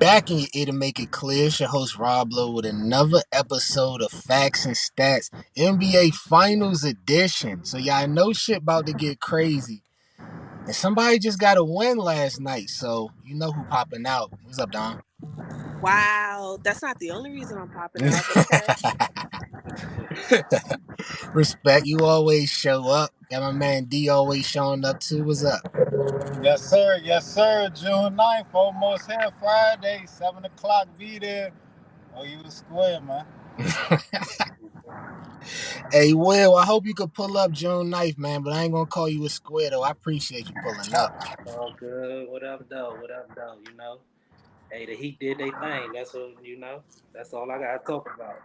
back in your ear to make it clear. It's your host Rob Lowe with another episode of Facts and Stats NBA Finals Edition. So y'all know shit about to get crazy. And somebody just got a win last night, so you know who popping out. What's up, Don? Wow, that's not the only reason I'm popping out, but okay. Respect, you always show up. Got my man D always showing up too. What's up? Yes, sir. Yes, sir. June 9th, almost here. Friday, 7 o'clock. Be there. Oh, you the square, man. Hey, Will, I hope you could pull up June 9th, man, but I ain't gonna call you a square though. I appreciate you pulling up. All good. What up, though? What up, though? Hey, the Heat did their thing. That's what. That's all I gotta talk about.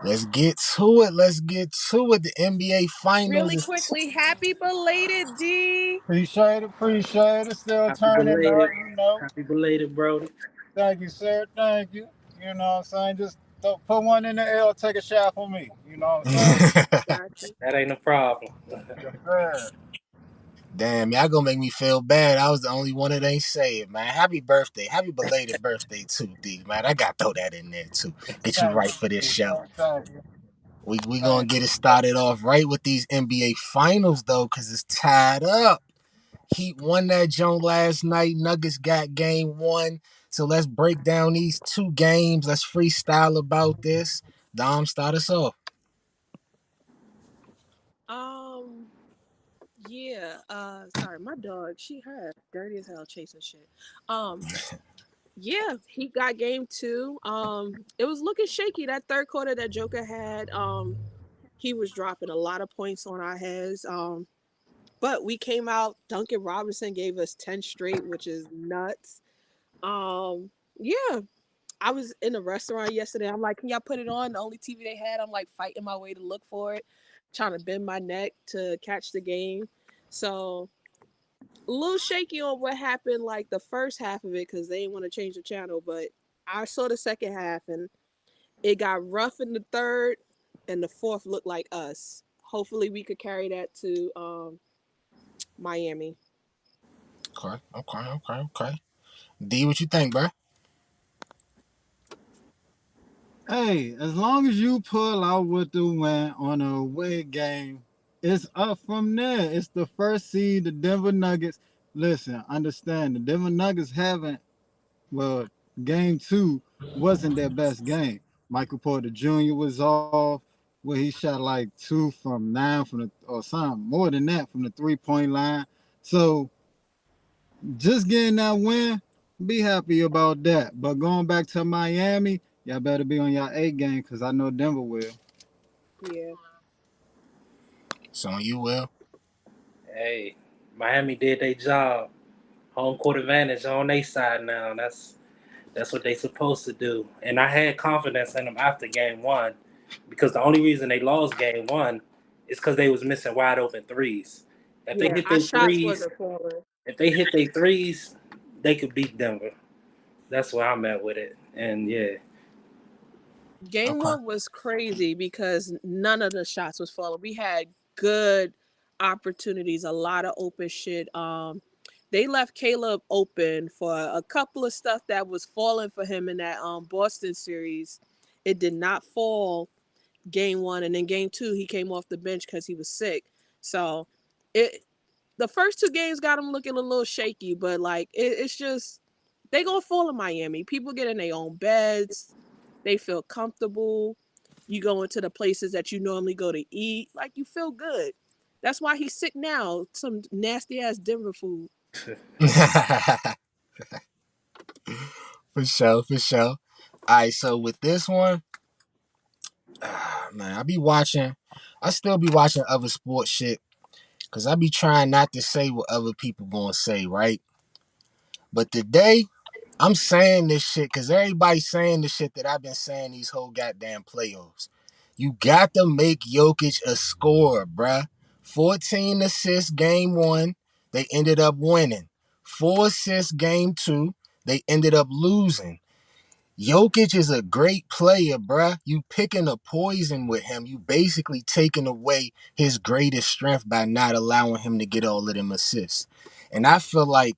Let's get to it. Let's get to it. The NBA Finals Really is quickly, happy belated D. Appreciate it. Appreciate it. Still Happy turning up, belated. you know. Happy belated, Brody. Thank you, sir. Thank you. You know what I'm saying? Just put one in the L, take a shot for me. You know what I'm saying? Gotcha. That ain't a problem. Yes, sir. Damn, y'all gonna make me feel bad. I was the only one that ain't say it, man. Happy birthday. Happy belated birthday too, D, man. I gotta throw that in there too. Get you Thank right for this you. show. Thank you. We gonna Thank get you. it started off right with these NBA finals though, cause it's tied up. Heat won that joint last night. Nuggets got game one. So let's break down these two games. Let's freestyle about this. Dom, start us off. Um, yeah, sorry, my dog, she her dirty as hell chasing shit. Um, yeah, he got game two. It was looking shaky that third quarter that Joker had. He was dropping a lot of points on our heads. But we came out, Duncan Robinson gave us 10 straight, which is nuts. Yeah, I was in a restaurant yesterday. I'm like, can y'all put it on? The only TV they had, I'm like fighting my way to look for it, trying to bend my neck to catch the game. So a little shaky on what happened like the first half of it because they didn't want to change the channel. But I saw the second half and it got rough in the third, and the fourth looked like us. Hopefully, we could carry that to Miami. Okay. D, what you think, bro? Hey, as long as you pull out with the win on a away game, it's up from there. It's the first seed, the Denver Nuggets. Listen, understand the Denver Nuggets haven't, well, game two wasn't their best game. Michael Porter Jr. was off, where he shot like 2 from 9 from the, or something more than that from the 3 point line. So just getting that win, be happy about that. But going back to Miami, y'all better be on your A game because I know Denver will. Yeah. So you will. Hey, Miami did their job. Home court advantage on their side now. That's what they supposed to do. And I had confidence in them after game one because the only reason they lost game one is because they was missing wide open threes. If they Yeah, hit our their shots threes, wasn't falling. if they hit their threes, they could beat Denver. That's where I'm at with it. And yeah, Game Okay. one was crazy because none of the shots was falling. We had good opportunities, a lot of open shit. They left Caleb open for a couple of stuff that was falling for him in that Boston series. It did not fall game one, and then game two he came off the bench because he was sick. So it the first two games got him looking a little shaky, but like it's just they gonna fall in Miami. People get in their own beds. They feel comfortable. You go into the places that you normally go to eat. Like you feel good. That's why he's sick now. Some nasty ass Denver food. For sure, for sure. All right, so with this one, man, I be watching. I still be watching other sports shit because I be trying not to say what other people gonna say, right? But today, I'm saying this shit because everybody's saying the shit that I've been saying these whole goddamn playoffs. You got to make Jokic a scorer, bruh. 14 assists game one, they ended up winning. 4 assists game two, they ended up losing. Jokic is a great player, bruh. You picking a poison with him. You basically taking away his greatest strength by not allowing him to get all of them assists. And I feel like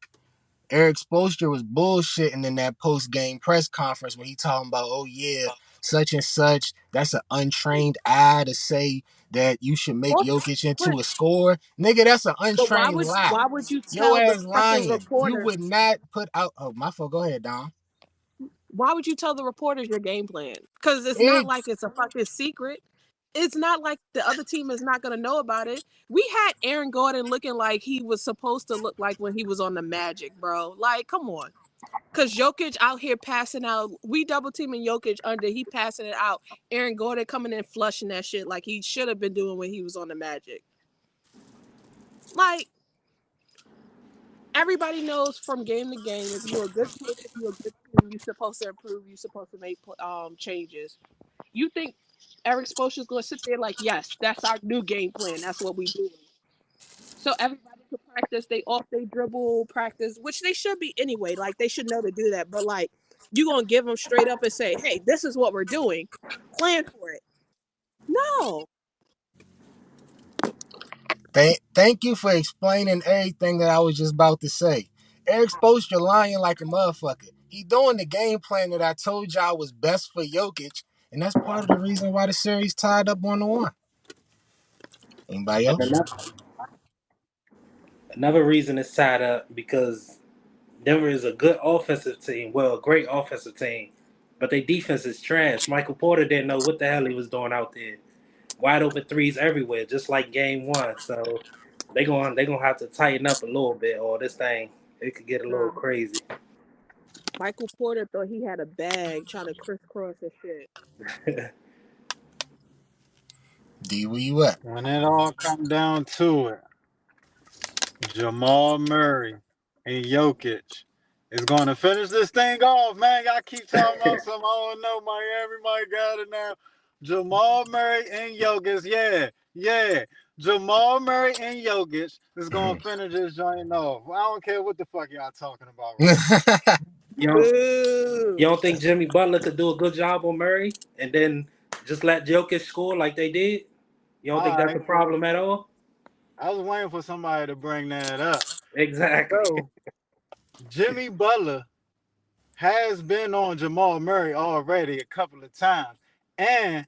Eric Spoelstra was bullshitting in that post game press conference when he talking about, oh yeah, such and such. That's an untrained eye to say that you should make What? Jokic But into a scorer. Nigga, that's an but untrained lie. why would you Your tell the ass fucking lying. You would reporters? not put out. Oh, my fault. Go ahead, Dom. Why would you tell the reporters your game plan? Because it's not It like it's a fucking secret. It's not like the other team is not gonna know about it. We had Aaron Gordon looking like he was supposed to look like when he was on the Magic, bro. Like, come on. Cause Jokic out here passing out. We double teaming Jokic under. He passing it out. Aaron Gordon coming in flushing that shit like he should have been doing when he was on the Magic. Like everybody knows from game to game, if you're a good coach, if you're a good team, you're supposed to improve. You're supposed to make changes. You think Eric Spoelstra's going to sit there like, yes, that's our new game plan. That's what we do. So everybody could practice. They off they dribble practice, which they should be anyway. Like they should know to do that. But like you gonna give them straight up and say, hey, this is what we're doing. Plan for it. No, thank you for explaining everything that I was just about to say. Eric Spoelstra lying like a motherfucker. He doing the game plan that I told y'all was best for Jokic, and that's part of the reason why the series tied up 1-1. Anybody And else? another reason it's tied up because Denver is a good offensive team. Well, a great offensive team, but their defense is trash. Michael Porter didn't know what the hell he was doing out there. Wide open threes everywhere, just like game one. So they gonna have to tighten up a little bit, or this thing it could get a little nah. crazy. Michael Porter thought he had a bag trying to crisscross and shit. D, where you at? When it all come down to it, Jamal Murray and Jokic is going to finish this thing off, man. Y'all keep talking about some, oh no, Miami might got it now. Jamal Murray and Jokic, yeah, yeah. Jamal Murray and Jokic is going to finish this joint off. I don't care what the fuck y'all talking about right now. you don't you Boo. don't think Jimmy Butler could do a good job on Murray and then just let Jokic score like they did? You don't think All that's a right. problem at all? I was waiting for somebody to bring that up. Exactly. So, Jimmy Butler has been on Jamal Murray already a couple of times. And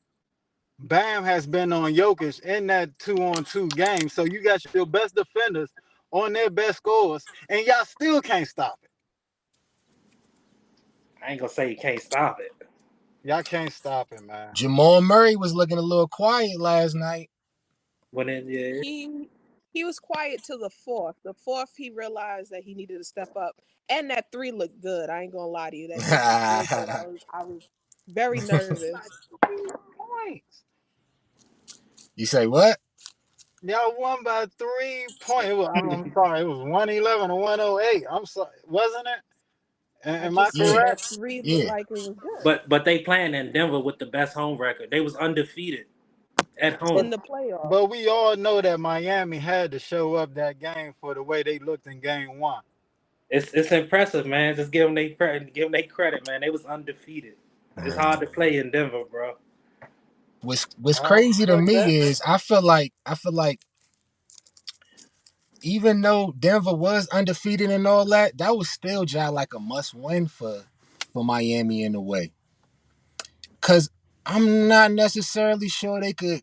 Bam has been on Jokic in that 2-on-2 game. So you got your best defenders on their best scores, and y'all still can't stop it. I ain't gonna say you can't stop it. Y'all can't stop it, man. Jamal Murray was looking a little quiet last night. When it yeah, He was quiet till the fourth. The fourth, he realized that he needed to step up, and that three looked good. I ain't gonna lie to you. That shit looked real good. I was very nervous. 3 points. You say what? Y'all won by 3 points. I'm sorry, it was 111 or 108. I'm sorry, wasn't it? I Am I just Yeah, said that correct? three looked yeah. like it was good but they playing in Denver with the best home record. They was undefeated at in home. the playoffs. But we all know that Miami had to show up that game for the way they looked in game one. It's impressive, man. Just give them they credit, man. They was undefeated. It's hard to play in Denver, bro. What's I crazy to respect me that. is I feel like even though Denver was undefeated and all that, that was still just like a must win for Miami in a way. Cause I'm not necessarily sure they could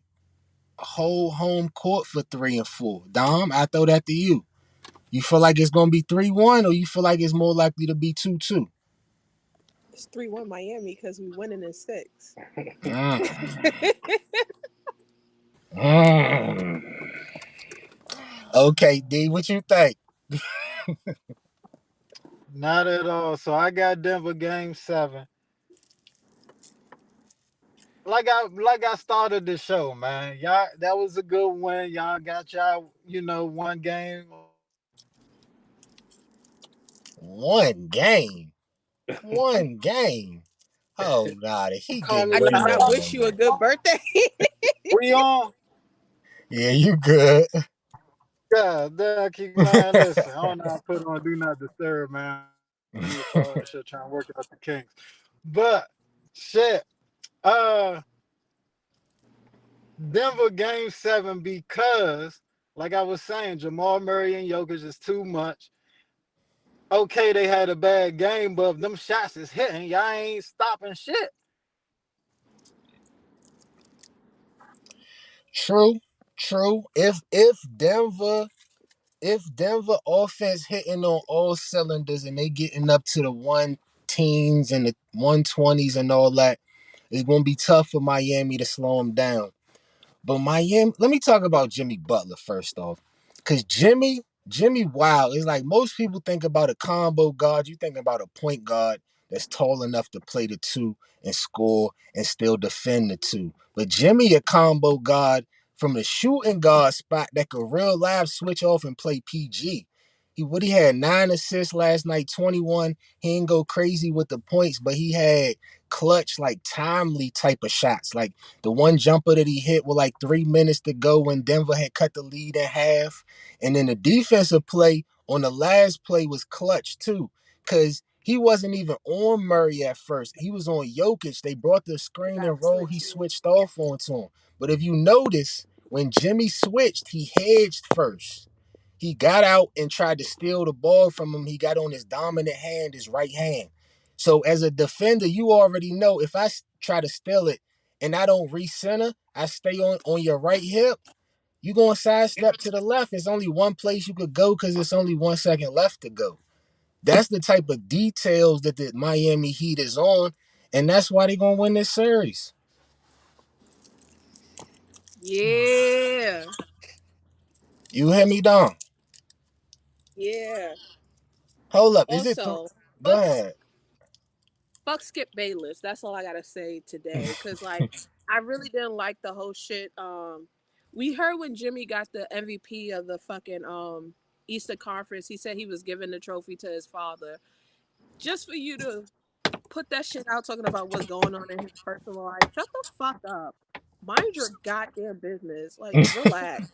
hold home court for 3 and 4. Dom, I throw that to you. You feel like it's gonna be 3-1, or you feel like it's more likely to be 2-2? It's 3-1 Miami because we winning in six. Mm. Mm. Okay, D, what you think? Not at all. So I got Denver game seven. Like I started the show, man. Y'all, that was a good win. Y'all got y'all, one game One game. One game. Oh, nah, he call getting it I way did more not whatever. than a wish you a win. good birthday. We on. Yeah, you good. God, then man, listen. I don't know. I put on do not disturb, man. On this shit, trying to work out the kinks. But shit, uh, Denver game seven because, like I was saying, Jamal Murray and Jokic is too much. Okay, they had a bad game, but if them shots is hitting, y'all ain't stopping shit. True, true. If Denver offense hitting on all cylinders and they getting up to the one teens and the 120s and all that, it's gonna be tough for Miami to slow them down. But Miami, let me talk about Jimmy Butler first off. Cause Jimmy Wow is like most people think about a combo guard, you think about a point guard that's tall enough to play the two and score and still defend the two. But Jimmy a combo guard from the shooting guard spot that could real live switch off and play PG. He had 9 assists last night, 21. He didn't go crazy with the points, but he had clutch, like timely type of shots. Like the one jumper that he hit with like 3 minutes to go when Denver had cut the lead in half. And then the defensive play on the last play was clutch too. Cause he wasn't even on Murray at first. He was on Jokic. They brought the They screen got and roll. He switched. Yeah. switched off onto him. But if you notice, when Jimmy switched, he hedged first. He got out and tried to steal the ball from him. He got on his dominant hand, his right hand. So as a defender, you already know if I try to steal it and I don't recenter, I stay on your right hip, you going to sidestep to the left. It's only one place you could go because it's only 1 second left to go. That's the type of details that the Miami Heat is on, and that's why they're going to win this series. Yeah. You hear me, Don? Yeah. Hold up. Is it three? Also, Go fuck ahead. fuck Skip Bayless. That's all I gotta say today. Cause like I really didn't like the whole shit. We heard when Jimmy got the MVP of the fucking Easter Conference, he said he was giving the trophy to his father. Just for you to put that shit out talking about what's going on in his personal life. Shut the fuck up. Mind your goddamn business. Like relax.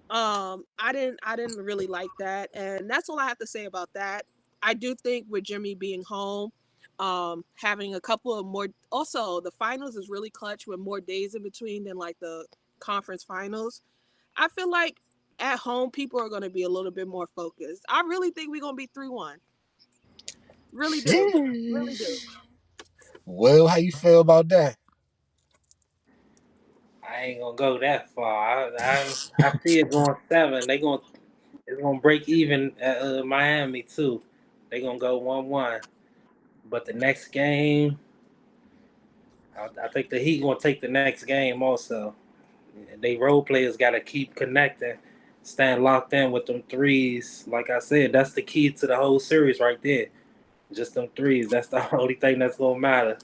I didn't really like that, and that's all I have to say about that. I do think with Jimmy being home, having a couple of more, also the finals is really clutch with more days in between than like the conference finals. I feel like at home people are going to be a little bit more focused. I really think we're going to be 3-1. Really do. Really do. Sheesh. Well, how you feel about that? I ain't gonna go that far. I see it going seven. It's gonna break even at Miami too. They gonna go 1-1. But the next game, I think the Heat gonna take the next game also. They role players gotta keep connecting, staying locked in with them threes. Like I said, that's the key to the whole series right there. Just them threes. That's the only thing that's gonna matter.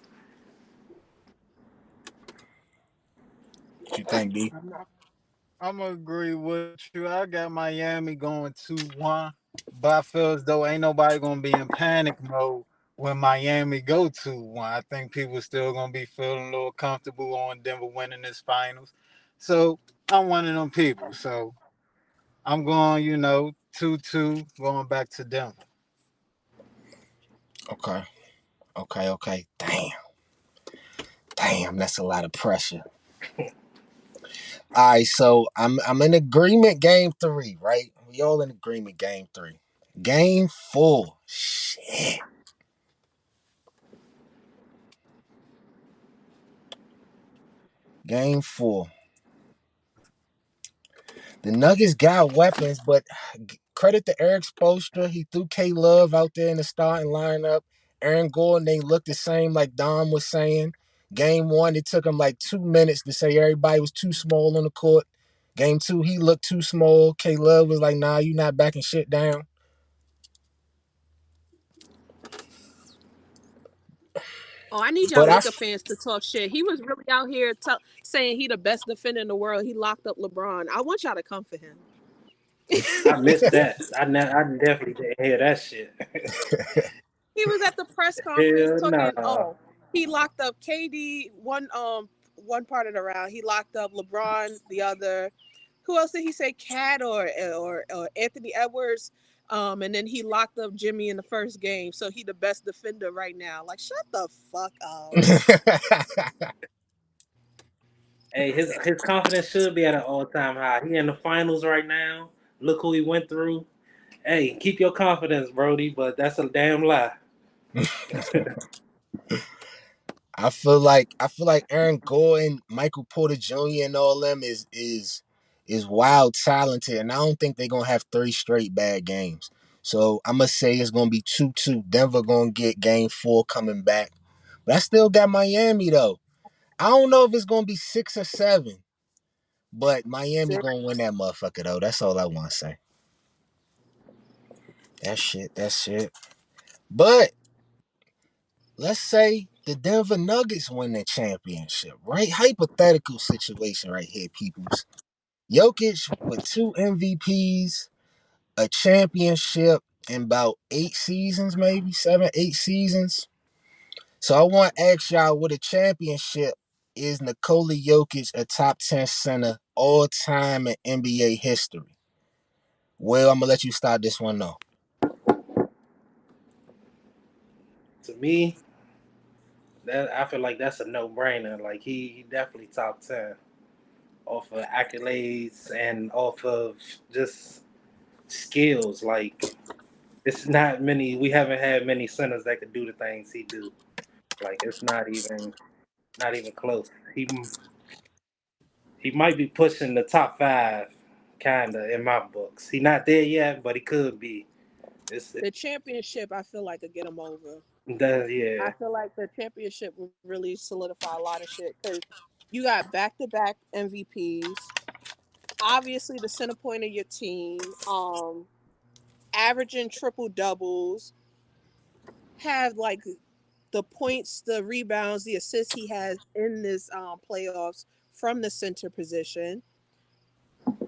What you think, D? I'm gonna agree with you. I got Miami going 2-1, but I feel as though ain't nobody gonna be in panic mode when Miami go 2-1. I think people still gonna be feeling a little comfortable on Denver winning this finals. So I'm one of them people. So I'm going, 2-2, going back to Denver. Okay. Okay. Okay. Damn. That's a lot of pressure. All right. So I'm in agreement. Game three, right? We all in agreement. Game three. Game four. Shit. Game four. The Nuggets got weapons, but credit to Eric Spoelstra. He threw K Love out there in the starting lineup. Aaron Gordon, they looked the same, like Dom was saying. Game one, it took him like 2 minutes to say everybody was too small on the court. Game two, he looked too small. K Love was like, nah, you not backing shit down. Oh, I need y'all But I, Laker fans to talk shit. He was really out here saying he the best defender in the world. He locked up LeBron. I want y'all to come for him. I missed that. I definitely didn't hear that shit. He was at the press conference Hell talking. nah. Oh, he locked up KD one part of the round. He locked up LeBron the other. Who else did he say? Cat or Anthony Edwards. And then he locked up Jimmy in the first game. So he the best defender right now. Like shut the fuck up. Hey, his confidence should be at an all time high. He in the finals right now. Look who he went through, Hey, keep your confidence, Brody, but that's a damn lie. I feel like Aaron Gordon, Michael Porter Jr. and all them is wild talented, and I don't think they're gonna have three straight bad games. So I'm gonna say it's gonna be 2-2. Denver gonna get game four coming back. But I still got Miami though. I don't know if it's gonna be 6 or 7, but Miami Six. gonna win that motherfucker though. That's all I wanna say. That shit. But let's say the Denver Nuggets win the championship, right? Hypothetical situation right here, peoples. Jokic with two MVPs, a championship in about 8 seasons, maybe 7, 8 seasons. So I want to ask y'all, with a championship, is Nikola Jokic a top 10 center all time in NBA history? Well, I'm gonna let you start this one though. To me, that I feel like that's a no brainer. Like he definitely top 10 off of accolades and off of just skills. Like it's not many. We haven't had many centers that could do the things he do. Like it's not even close. He might be pushing the top five, kinda in my books. He not there yet, but he could be. It's The championship, I feel like, could get him over. yeah. I feel like the championship will really solidify a lot of shit because you got back to back MVPs. Obviously, the center point of your team, averaging triple doubles, have like the points, the rebounds, the assists he has in this playoffs from the center position.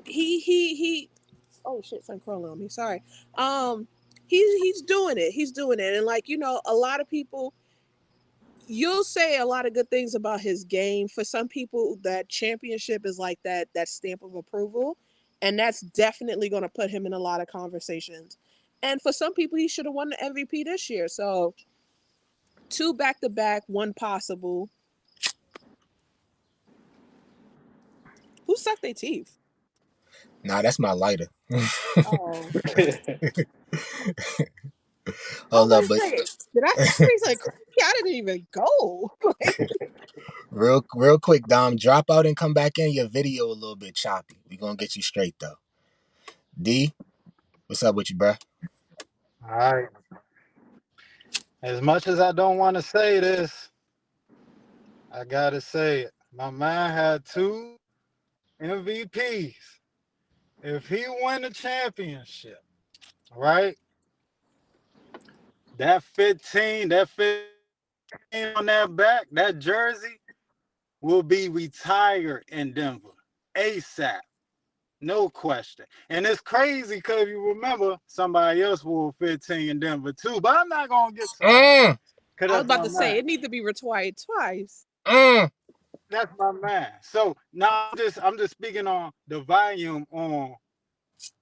He. Oh shit! Son crawling on me. Sorry. Um, he's doing it. He's doing it, and like a lot of people, you'll say a lot of good things about his game. For some people, that championship is like that stamp of approval, and that's definitely going to put him in a lot of conversations. And for some people, he should have won the MVP this year. So two back to back, one possible. Who sucked their teeth? Nah, that's my lighter. Oh, I was Hold up, about but to say, did I taste like cracky? I didn't even go. Like, real quick, Dom, drop out and come back in. Your video a little bit choppy. We gonna get you straight though. D, what's up with you, bruh? All right. As much as I don't want to say this, I gotta say it. My man had two MVPs. If he win the championship, right? That 15 on that back, that jersey will be retired in Denver ASAP. No question. And it's crazy because you remember somebody else wore 15 in Denver too. But I'm not gonna get to all that. Mm, Cause I was that's about my to say man. it needs to be retired twice. mm. That's my man. So now I'm just speaking on the volume on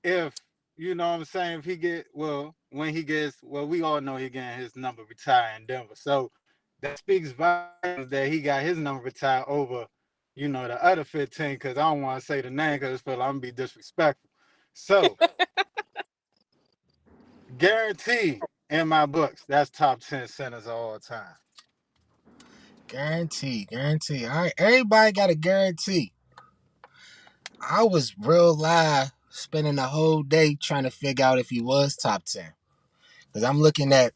if you know what I'm saying, if he get well, when he gets well, we all know he getting his number retired in Denver. So that speaks volumes that he got his number retired over, the other 15, because I don't want to say the name because I feel like I'm gonna be disrespectful. So guaranteed in my books, that's top 10 centers of all time. Guarantee. All right, everybody got a guarantee. I was real live spending the whole day trying to figure out if he was top 10. Because I'm looking at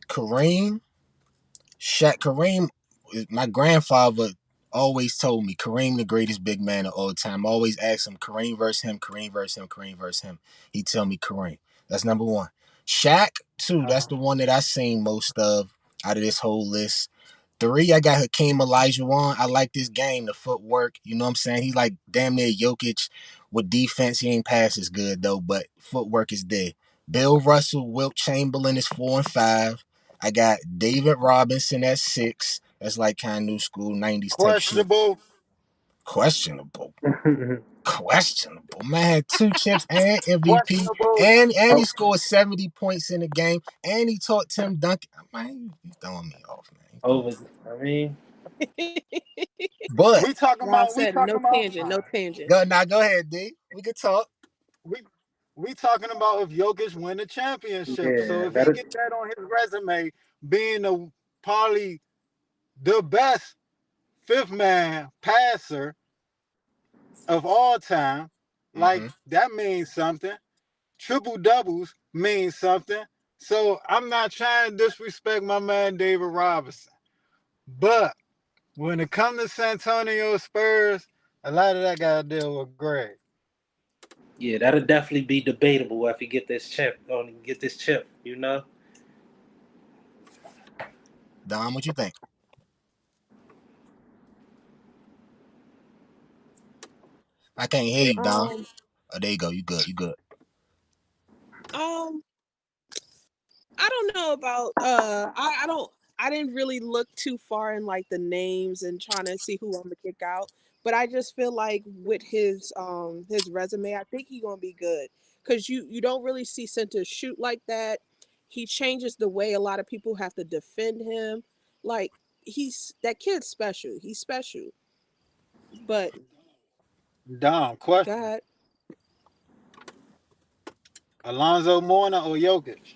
Kareem, Kareem, my grandfather always told me Kareem the greatest big man of all time. I always ask him Kareem versus him, Kareem versus him, Kareem versus him. He tell me Kareem. That's number one. Shaq, two. That's Uh-huh. the one that I seen most of out of this whole list. Three, I got Hakeem Olajuwon. I like this game, the footwork. You know what I'm saying? He like damn near Jokic with defense. He ain't pass as good though, but footwork is there. Bill Russell, Wilt Chamberlain is 4 and 5. I got David Robinson at 6. That's like kind of new school 90s type shit. Questionable. Questionable. Questionable. Man had two chips and MVP, Questionable. and he Oh, scored 70 points in the game, and he taught Tim Duncan. Man, you throwing me off, man. You throwing over. me off. I mean, But We talking Rob about we said, "No talking about tangent, all no right. tangent." go now, go ahead, D. We can talk. We We talking about if Jokic win the championship. So Yeah, if he get that on his resume, being probably the best fifth man passer of all time, like Mm-hmm. that means something. Triple doubles means something. So I'm not trying to disrespect my man David Robinson. But when it comes to San Antonio Spurs, a lot of that got to deal with Greg. yeah, that'll definitely be debatable if he get this chip. Get this chip, you know. Dom, what you think? I can't hear Yeah. you, Dom. Um, Oh, there you go. You good. You good. um, I don't know about I don't I didn't really look too far in like the names and trying to see who I'm gonna kick out. But I just feel like with his resume, I think he's gonna be good. Cause you don't really see centers shoot like that. He changes the way a lot of people have to defend him. Like he's that kid's special. He's special. But Dom, question. God, Alonzo Mourning or Jokic?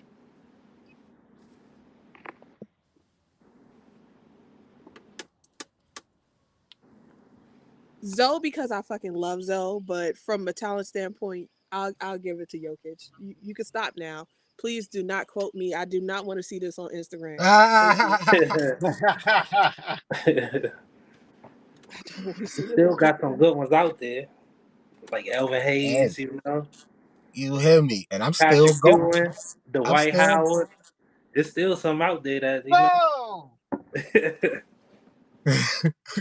Zoe because I fucking love Zoe, but from a talent standpoint, I'll give it to Jokic. You can stop now. Please do not quote me. I do not want to see this on Instagram. Thank you. I don't want to He see this still on got some Instagram. good ones out there, like Elvin Hey, Hayes, you know, you hear me? And I'm still Patrick going. Ewing, I'm Dwight still. Howard. There's still some out there that you know. No!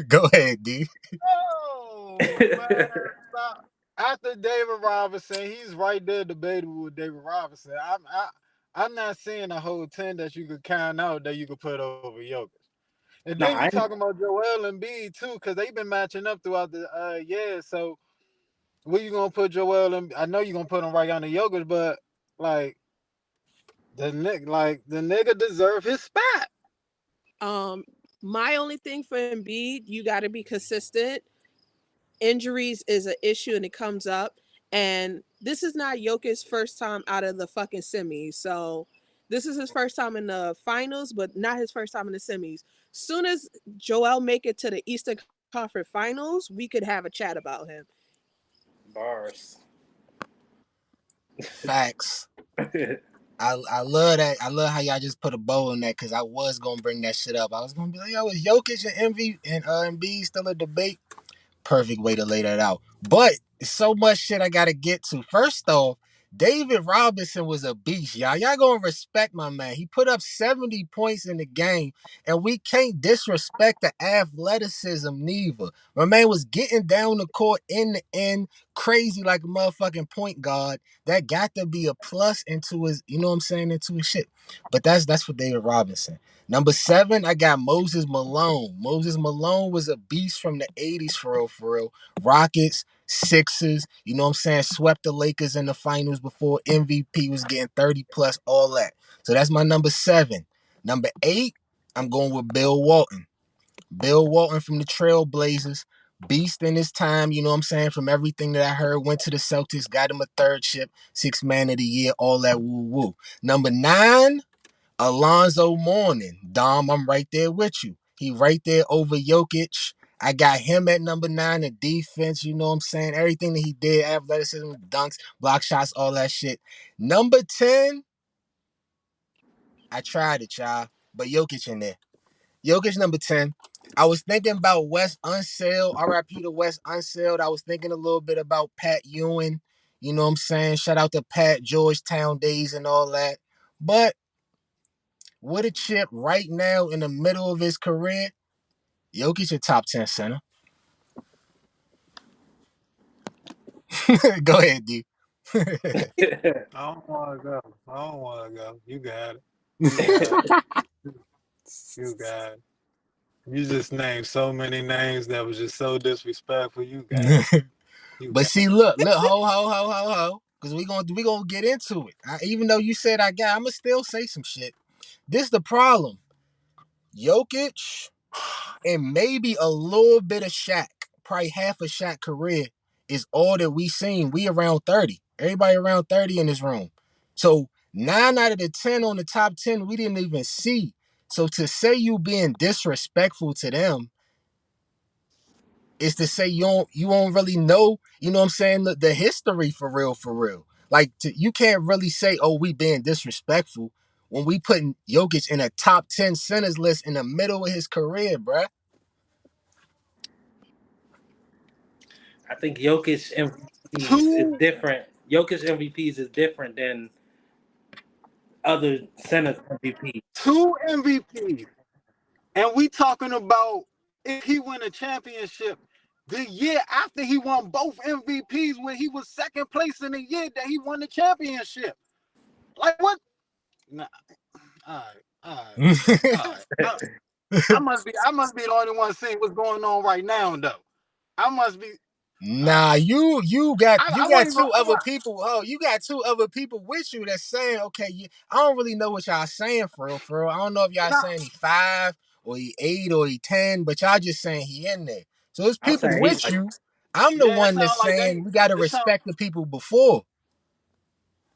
Go ahead, D. Oh, man. Stop. After David Robinson, he's right there debatable with David Robinson. I'm not seeing a whole 10 that you could count out that you could put over Jokic. And then Nah, you I ain't, talking about Joel Embiid too, because they've been matching up throughout the year. So where you gonna put Joel? I know you're gonna put him right on the Jokic, but like the nigga deserve his spot. Um, my only thing for Embiid, you got to be consistent. Injuries is an issue and it comes up. And this is not Jokic's first time out of the fucking semis. So this is his first time in the finals, but not his first time in the semis. Soon as Joel make it to the Eastern Conference Finals, we could have a chat about him. bars. Facts. I love that. I love how y'all just put a bow on that because I was gonna bring that shit up. I was gonna be like, yo, is Jokic and Envy and Embiid still a debate? Perfect way to lay that out. But so much shit I gotta get to. First off, David Robinson was a beast, y'all. Y'all gonna respect my man. He put up 70 points in the game, and we can't disrespect the athleticism neither. My man was getting down the court in the end, crazy like a motherfucking point guard. That got to be a plus into his, you know what I'm saying, into his shit. But that's for David Robinson. Number 7, I got Moses Malone. Moses Malone was a beast from the 80s for real, for real. Rockets, Sixers, you know what I'm saying? Swept the Lakers in the finals before MVP was getting 30 plus, all that. So that's my number 7. Number 8, I'm going with Bill Walton. Bill Walton from the Trailblazers. Beast in his time, you know what I'm saying? From everything that I heard, went to the Celtics, got him a third chip, 6 man of the year, all that woo woo. Number 9, Alonzo Mourning. Dom, I'm right there with you. He right there over Jokic. I got him at number 9 in defense. You know what I'm saying? Everything that he did, athleticism, dunks, block shots, all that shit. Number 10, I tried it, y'all. But Jokic in there. Jokic number 10. I was thinking about Wes Unseld, RIP to Wes Unseld. I was thinking a little bit about Pat Ewing. You know what I'm saying? Shout out to Pat, Georgetown days and all that. But with a chip right now in the middle of his career, Jokic a top 10 center. Go ahead, D. I don't want to go. I don't want to go. You got it. You got it. You got it. You just named so many names that was just so disrespectful. You got it. You But got see, look, ho, because we gonna get into it. Even though you said I got, I'ma still say some shit. This the problem. Jokic and maybe a little bit of Shaq, probably half of Shaq career is all that we seen. We around 30. Everybody around 30 in this room. So 9 out of the 10 on the top 10 we didn't even see. So to say you being disrespectful to them is to say you don't really know, you know what I'm saying, the history for real, for real. Like you can't really say, oh, we being disrespectful when we putting Jokic in a top 10 centers list in the middle of his career, bruh. I think Jokic MVPs is Two different. Jokic MVPs is different than other centers MVPs. two MVPs. And we talking about if he win a championship the year after he won both MVPs when he was second place in the year that he won the championship. Like what? Nah, all right, all right, all right. I must be the only one seeing what's going on right now though. I must be all right. Nah, you got you I got wasn't even two other people. Oh, you got two other people with you that's saying, okay, I don't really know what y'all saying for real, for real. I don't know if y'all nah, saying he 5 or he 8 or he 10, but y'all just saying he in there. So it's I'm people saying he's with like you. I'm the yeah, it one that's sounds like they saying we gotta it sound respect the people before.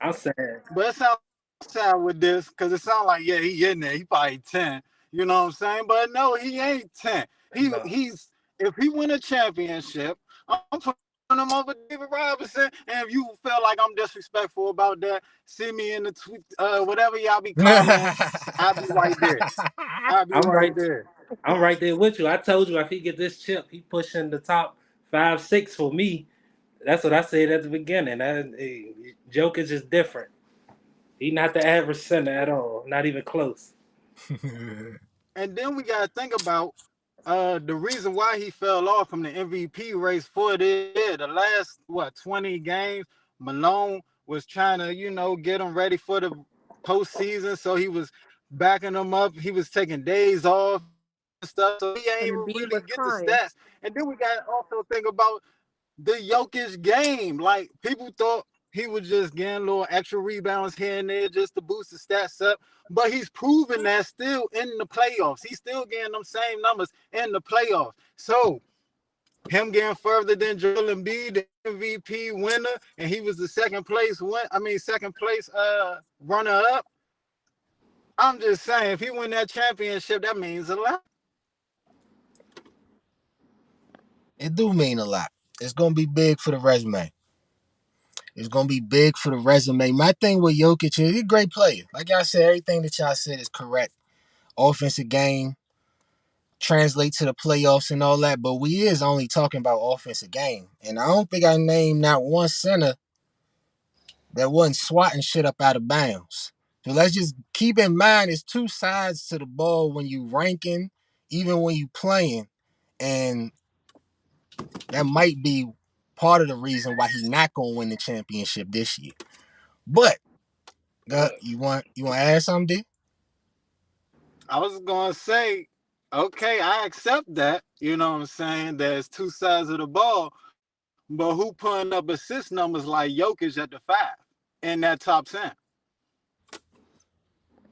I'm saying but it sounds sad with this because it sounds like yeah he in there he probably 10, you know what I'm saying, but no he ain't 10. no. He's if he win a championship I'm putting him over David Robinson, and if you feel like I'm disrespectful about that see me in the tweet whatever y'all be commenting. I'll be right there. I'll be I'm right right. there. I'm right there with you. I told you if he get this chip, he pushing the top 5, 6 for me. That's what I said at the beginning. Jokic is different. He not the average center at all. Not even close. And then we gotta think about the reason why he fell off from the MVP race for this year. The last 20 games, Malone was trying to get him ready for the postseason, so he was backing him up. He was taking days off and stuff, so he ain't And even Embiid really was get the crying. stats. And then we got to also think about the Jokic game. Like people thought he was just getting little extra rebounds here and there just to boost the stats up. But he's proven that still in the playoffs. He's still getting them same numbers in the playoffs. So him getting further than Joel Embiid, the MVP winner, and he was the second place runner up. I'm just saying, if he win that championship, that means a lot. It do mean a lot. It's gonna be big for the resume. It's gonna be big for the resume. My thing with Jokic is he's a great player. Like I said, everything that y'all said is correct. Offensive game, translate to the playoffs and all that, but we is only talking about offensive game. And I don't think I named not one center that wasn't swatting shit up out of bounds. So let's just keep in mind it's two sides to the ball when you ranking, even when you playing. And that might be part of the reason why he not gonna win the championship this year. But But you want to add something, D? I was gonna say, okay, I accept that. You know what I'm saying? There's two sides of the ball, but who putting up assist numbers like Jokic at the 5 in that top 10?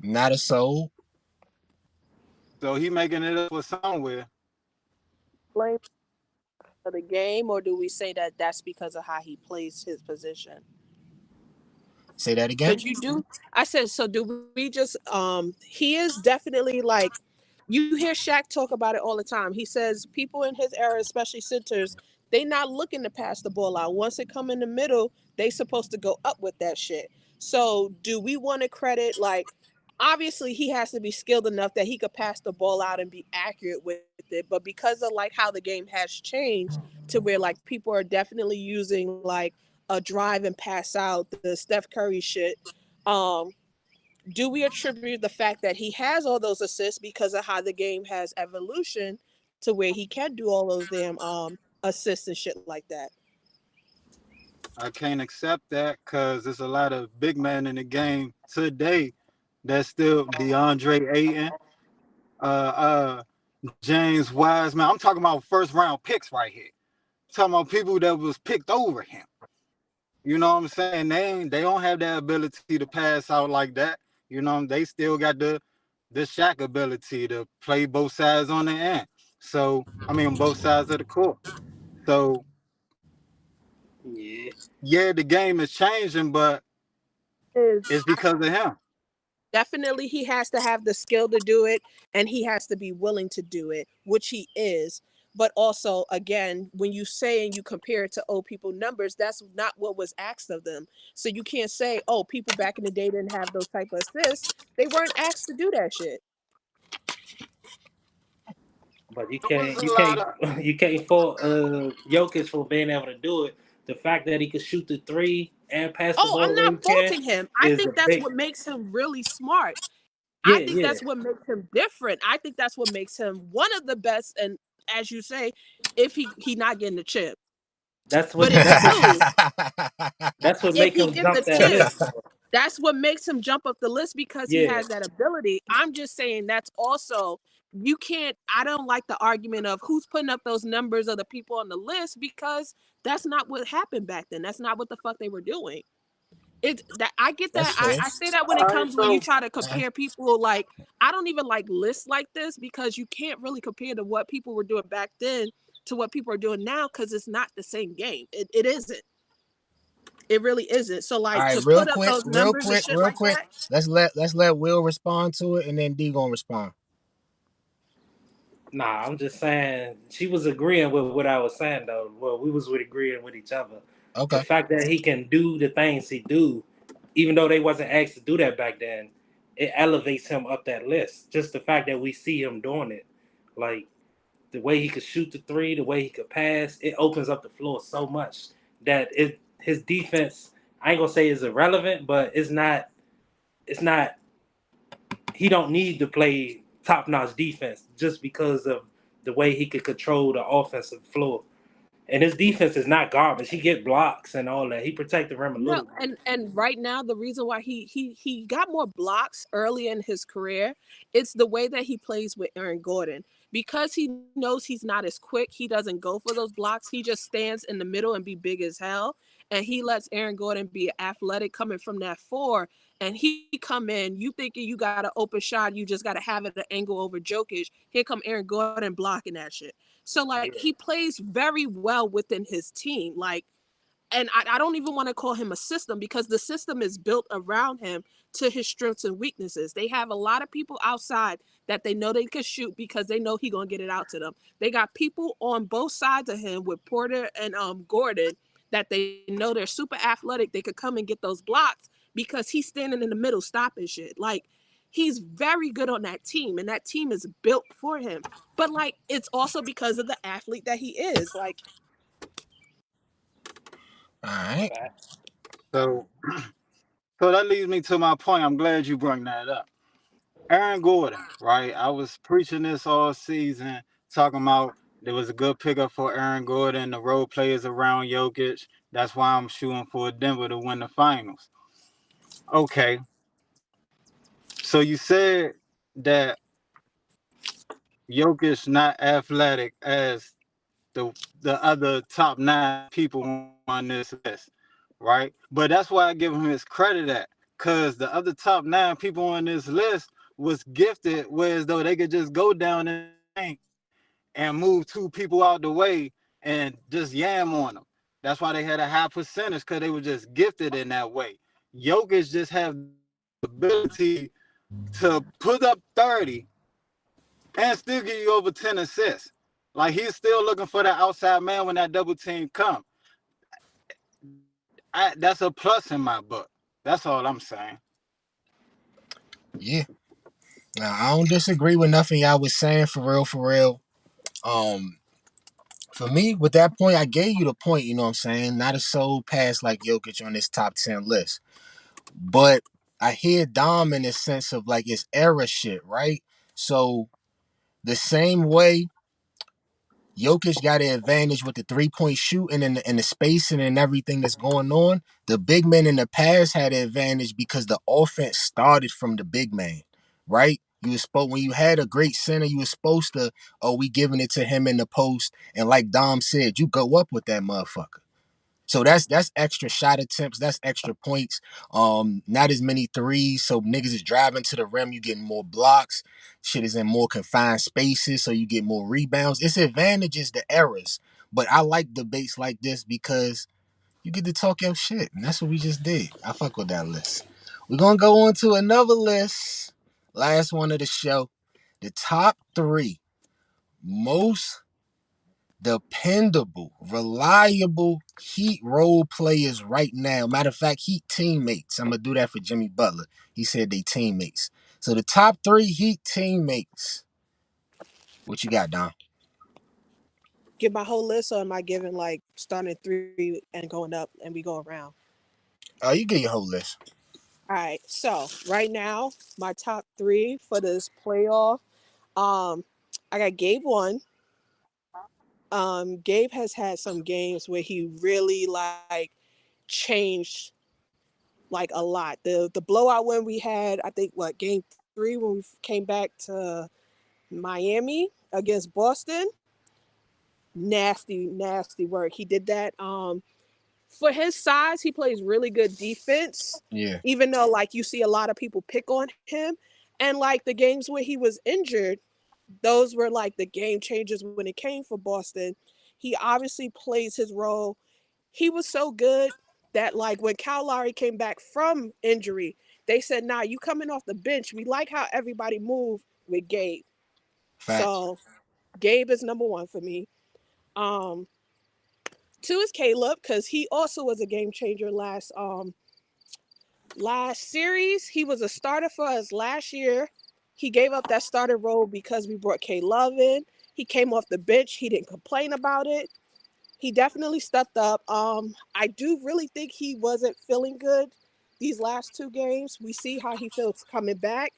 Not a soul. So he making it up for somewhere. Blame for the game, or do we say that that's because of how he plays his position? Say that again. Because you do, I said, so do we just, he is definitely like, you hear Shaq talk about it all the time. He says people in his era, especially centers, they not looking to pass the ball out. Once it come in the middle, they supposed to go up with that shit. So do we want to credit, like, obviously he has to be skilled enough that he could pass the ball out and be accurate with it, but because of like how the game has changed to where like people are definitely using like a drive and pass out, the Steph Curry shit, um do we attribute the fact that he has all those assists because of how the game has evolution to where he can do all those damn assists and shit like that? I can't accept that because there's a lot of big men in the game today that's still DeAndre Ayton, James Wiseman. I'm talking about first round picks right here. I'm talking about people that was picked over him. You know what I'm saying? They don't have that ability to pass out like that. You know, they still got the Shaq ability to play both sides on the end. So I mean both sides of the court. So yeah, Yeah, the game is changing, but Is it's because of him. definitely he has to have the skill to do it, and he has to be willing to do it, which he is. But also, again, when you say and you compare it to old people numbers, that's not what was asked of them. So you can't say, oh, people back in the day didn't have those type of assists. They weren't asked to do that shit. But you It was can't a you lot can't of you can't fault Jokic for being able to do it. The fact that he could shoot the three and pass the Oh, ball I'm the way not he can faulting him. I is a think that's big what makes him really smart. I yeah, think yeah. that's what makes him different. I think that's what makes him one of the best. And as you say, if he not getting the chip, That's but what if that's he what do, that's what if make he him get the jump that chip, list. that's what makes him jump up the list because he Yeah, has that ability. I'm just saying that's also you can't. I don't like the argument of who's putting up those numbers of the people on the list because that's not what happened back then. That's not what the fuck they were doing. It that I get That's that. fair. I say that when it all right, comes when you so try to Uh, compare people, like I don't even like lists like this because you can't really compare to what people were doing back then to what people are doing now because it's not the same game. It isn't. It really isn't. So all like right, to put up those real numbers and quick, shit real like quick. that. Let's let Will respond to it, and then D gonna respond. nah. I'm just saying she was agreeing with what I was saying though. Well, we was with agreeing with each other. The Okay. fact that he can do the things he do, even though they wasn't asked to do that back then, it elevates him up that list. Just the fact that we see him doing it, like the way he could shoot the three, the way he could pass, it opens up the floor so much that it his defense. I ain't gonna say is irrelevant, but it's not. He don't need to play top notch defense just because of the way he could control the offensive floor. And his defense is not garbage. He get blocks and all that. He protect the rim a No, little bit. and right now the reason why he got more blocks early in his career, it's the way that he plays with Aaron Gordon. Because he knows he's not as quick, he doesn't go for those blocks. He just stands in the middle and be big as hell. And he lets Aaron Gordon be athletic coming from that four. And he come in, you thinking you got an open shot, you just got to have it an angle over Jokic. Here come Aaron Gordon blocking that shit. So like Yeah, he plays very well within his team. Like and I don't even want to call him a system because the system is built around him to his strengths and weaknesses. They have a lot of people outside that they know they can shoot because they know he gonna get it out to them. They got people on both sides of him with Porter and Gordon that they know they're super athletic. They could come and get those blocks because he's standing in the middle stopping shit. Like he's very good on that team, and that team is built for him. But like it's also because of the athlete that he is. Like All right. facts. so so that leads me to my point. I'm glad you brought that up. Aaron Gordon, right? I was preaching this all season, talking about there was a good pickup for Aaron Gordon, the role players around Jokic. That's why I'm shooting for Denver to win the finals. Okay, so you said that Jokic not athletic as the the other top nine people on this list, right? But that's why I give him his credit at, cause the other top nine people on this list was gifted, whereas though they could just go down in the paint and move two people out the way and just yam on them. That's why they had a high percentage, cause they were just gifted in that way. Jokic just have the ability to put up 30 and still give you over 10 assists. Like he's still looking for that outside man when that double team come. That's a plus in my book. That's all I'm saying. Yeah. Now, I don't disagree with nothing y'all was saying for real, for real. Um, for me, with that point, I gave you the point. You know what I'm saying? Not a soul pass like Jokic on this top 10 list, but I hear Dom in the sense of like it's era shit, right? So the same way Jokic got an advantage with the 3-point shooting and the spacing and everything that's going on. The big men in the past had an advantage because the offense started from the big man, right? You was supposed when you had a great center, you was supposed to, oh, we giving it to him in the post, and like Dom said, you go up with that motherfucker. So that's extra shot attempts, that's extra points. Not as many threes, so niggas is driving to the rim. You getting more blocks. Shit is in more confined spaces, so you get more rebounds. It's advantages to errors, but I like debates like this because You get to talk your shit, and that's what we just did. I fuck with that list. We're gonna go on to another list. Last one of the show. The top three most dependable, reliable Heat role players right now. Matter of fact, Heat teammates. I'm gonna do that for Jimmy Butler. He said they teammates. So the top three Heat teammates. What you got, Don? Give my whole list, or am I giving like starting at three and going up and we go around? Oh, you get your whole list. All right. So right now, my top three for this playoff. Um, I got Gabe one. Gabe has had some games where he really like changed like a lot. The blowout win we had, I think what game three when we came back to Miami against Boston. Nasty, nasty work. He did that. For his size, he plays really good defense. Yeah, Even though like you see a lot of people pick on him, and like the games where he was injured, those were like the game changers when it came for Boston. He obviously plays his role. He was so good that like when Kyle Lowry came back from injury, they said, "Nah, you coming off the bench. We like how everybody moved with Gabe." facts. So Gabe is number one for me. Um, Two is Caleb because he also was a game changer last series. He was a starter for us last year. He gave up that starter role because we brought K Love in. He came off the bench. He didn't complain about it. He definitely stepped up. I do really think he wasn't feeling good these last two games. We see how he feels coming back.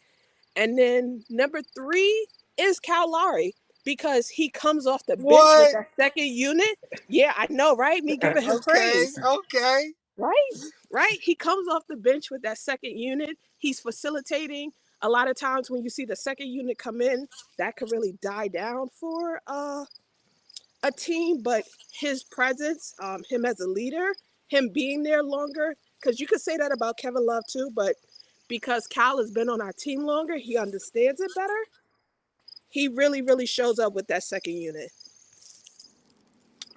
And then number three is Cal Lowry because he comes off the bench with What? that second unit. Yeah, I know, right? Me giving him Okay, praise, okay. right? Right? He comes off the bench with that second unit. He's facilitating. A lot of times when you see the second unit come in, that could really die down for a team, but his presence, him as a leader, him being there longer, because you could say that about Kevin Love too, but because Cal has been on our team longer, he understands it better. He really, really shows up with that second unit.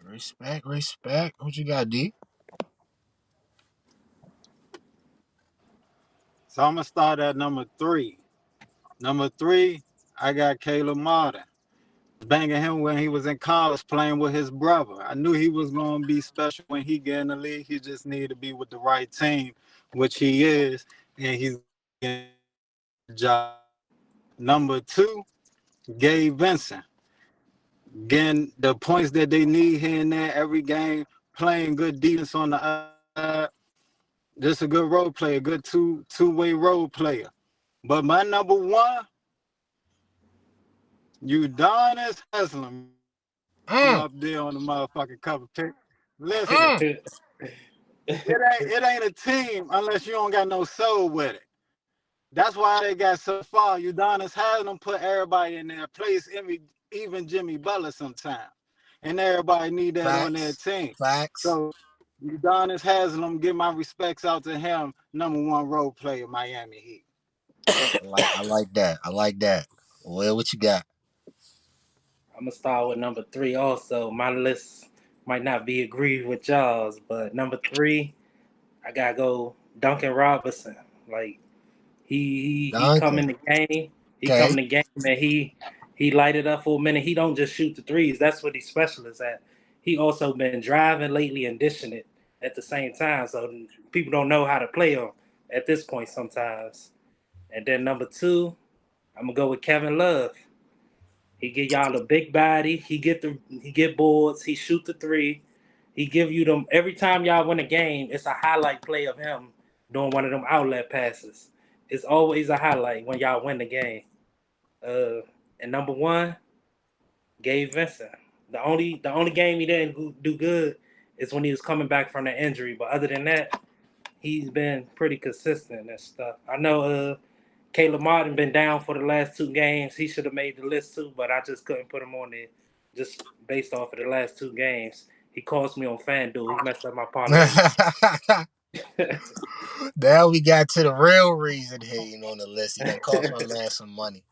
Respect, respect. What you got, D? So I'm gonna start at number three. Number three, I got Caleb Martin. Banging him when he was in college playing with his brother. I knew he was gonna be special when he get in the league. He just needed to be with the right team, which he is, and he's getting the job. Number two, Gabe Vincent. Getting the points that they need here and there every game, playing good defense on the side. Just a good role player, good two-way role player. But my number one, Udonis Haslam Mm, up there on the motherfucking cover pick. Listen, mm. it ain't a team unless you don't got no soul with it. That's why they got so far. Udonis Haslam put everybody in their place, even Jimmy Butler sometimes. And everybody need that on their Facts, team. facts. So Udonis Haslam, give my respects out to him, number one role player, Miami Heat. I like that. I like that. Well, what you got? I'm gonna start with number three. Also, my list might not be agreed with y'all's, but number three, I gotta go Duncan Robinson. Like he come Duncan. in the game, he come Okay. in the game and he light it up for a minute. He don't just shoot the threes. That's what he's specialist at. He also been driving lately and dishing it at the same time. So people don't know how to play him at this point sometimes. And then number two, I'm gonna go with Kevin Love. He get y'all a big body. He get boards. He shoot the three. He give you them every time y'all win a game. It's a highlight play of him doing one of them outlet passes. It's always a highlight when y'all win the game. Uh, and number one, Gabe Vincent. The only game he didn't do good is when he was coming back from the injury. But other than that, he's been pretty consistent and stuff. I know Caleb Martin been down for the last two games. He should have made the list too, but I just couldn't put him on there just based off of the last two games. He cost me on FanDuel. He messed up my parlay. Now we got to the real reason hating on the list. He done cost my man some money.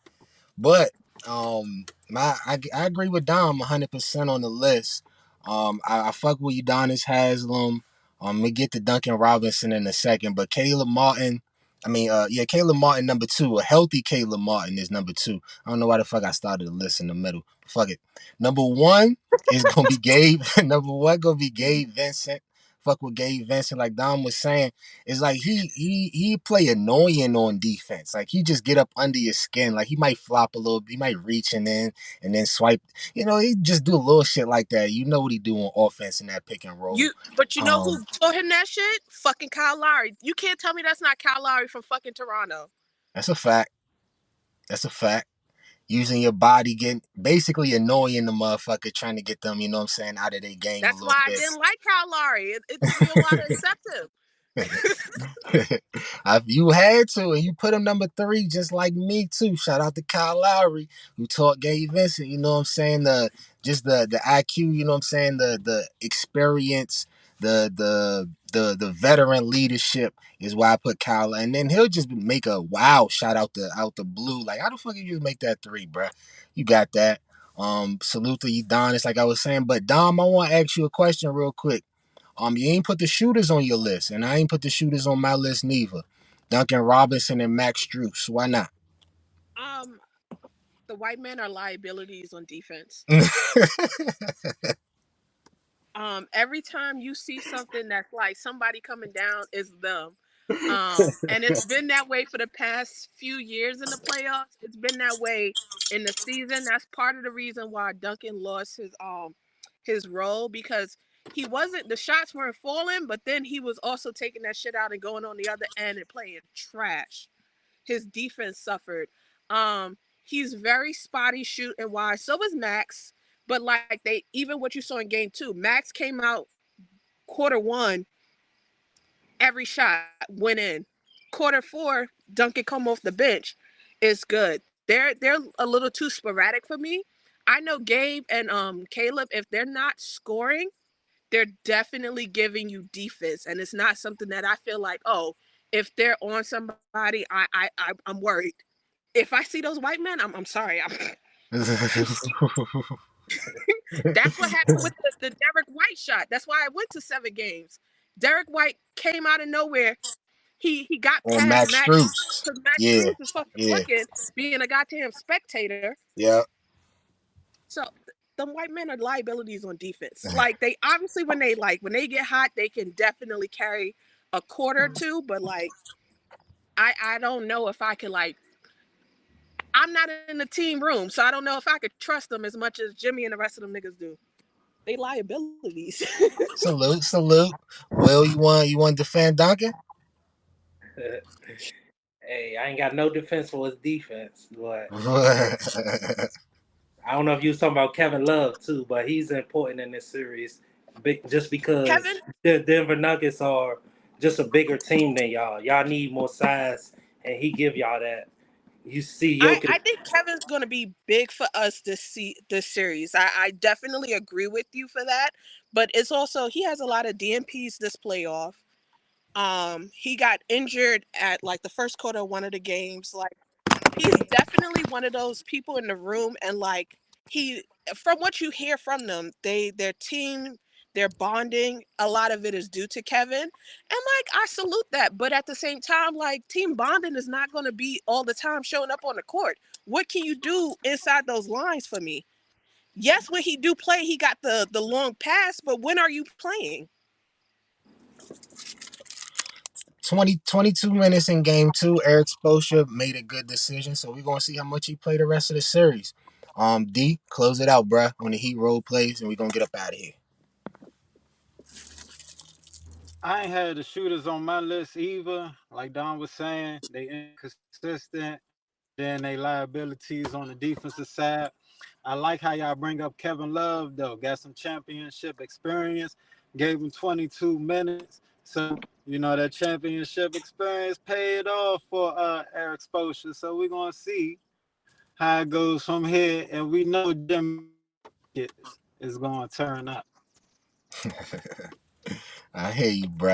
But I agree with Dom 100% on the list. I fuck with Udonis Haslam. We get to Duncan Robinson in a second, but Caleb Martin. Caleb Martin number two. A healthy Caleb Martin is number two. I don't know why the fuck I started the list in the middle. Fuck it. Number one is gonna be Gabe. Number one gonna be Gabe Vincent. Fuck with Gabe Vincent, like Dom was saying, it's like he play annoying on defense. Like he just get up under your skin. Like he might flop a little, he might reach and then swipe. He just do a little shit like that. You know what he do on offense in that pick and roll. But you know Um, who taught him that shit? Fucking Kyle Lowry. You can't tell me that's not Kyle Lowry from fucking Toronto. that's a fact. That's a fact. Using your body, getting basically annoying the motherfucker, trying to get them, you know what I'm saying, out of their game a That's little why I bit. didn't like Kyle Lowry. It took me a while to accept him. You had to, and you put him number three, just like me too. Shout out to Kyle Lowry, who taught Gabe Vincent. You know what I'm saying? The IQ. You know what I'm saying? The experience, the veteran leadership is why I put Kyle. And then he'll just make a wow shout out the blue. Like how the fuck did you make that three, bruh? You got that. Salute to you, Don. It's like I was saying, but Dom, I want to ask you a question real quick. You ain't put the shooters on your list, and I ain't put the shooters on my list neither. Duncan Robinson and Max Strus. Why not? um, the white men are liabilities on defense. Every time you see something that's like somebody coming down, it's them. And it's been that way for the past few years in the playoffs. It's been that way in the season. That's part of the reason why Duncan lost his role, because he wasn't, the shots weren't falling, but then he was also taking that shit out and going on the other end and playing trash. His defense suffered. He's very spotty shooting wise. So is Max. But like they, even what you saw in game two, Max came out quarter one, every shot went in. Quarter four, Duncan come off the bench is good. They're a little too sporadic for me. I know Gabe and Caleb, if they're not scoring, they're definitely giving you defense, and it's not something that I feel like, oh, if they're on somebody, I'm worried. If I see those white men, I'm sorry, that's what happened with the Derek White shot. That's why I went to 7 games. Derek White came out of nowhere. He got On past Max Max Strus. because Max Yeah, Strus is fucking yeah, looking, being a goddamn spectator. yeah. So them white men are liabilities on defense. Like they obviously when they get hot, they can definitely carry a quarter or two. But like I don't know if I can like, I'm not in the team room, so I don't know if I could trust them as much as Jimmy and the rest of them niggas do. They liabilities. Salute, salute. Will, you want to defend Duncan? Hey, I ain't got no defense for his defense, but I don't know if you was talking about Kevin Love too, but he's important in this series, just because Kevin, the Denver Nuggets are just a bigger team than y'all. Y'all need more size, and he give y'all that. You see Jokic. I think Kevin's going to be big for us this series. I definitely agree with you for that. But it's also, he has a lot of DMPs this playoff. He got injured at like the first quarter of one of the games. Like he's definitely one of those people in the room, and like he, from what you hear from them, their team, their bonding, a lot of it is due to Kevin. And like I salute that, but at the same time, like team bonding is not going to be all the time showing up on the court. What can you do inside those lines for me? Yes, when he do play, he got the long pass, but when are you playing? 22 minutes in game two. Eric Spoelstra made a good decision, so we're gonna see how much he play the rest of the series. D, close it out, bruh, on the Heat role plays, and we're gonna get up out of here. I ain't had the shooters on my list either. Like Don was saying, they inconsistent. Then they liabilities on the defensive side. I like how y'all bring up Kevin Love though. Got some championship experience. Gave him 22 minutes. So that championship experience paid off for Eric Spoelstra. So we're gonna see how it goes from here. And we know Jim is gonna turn up. I hear you, bruh.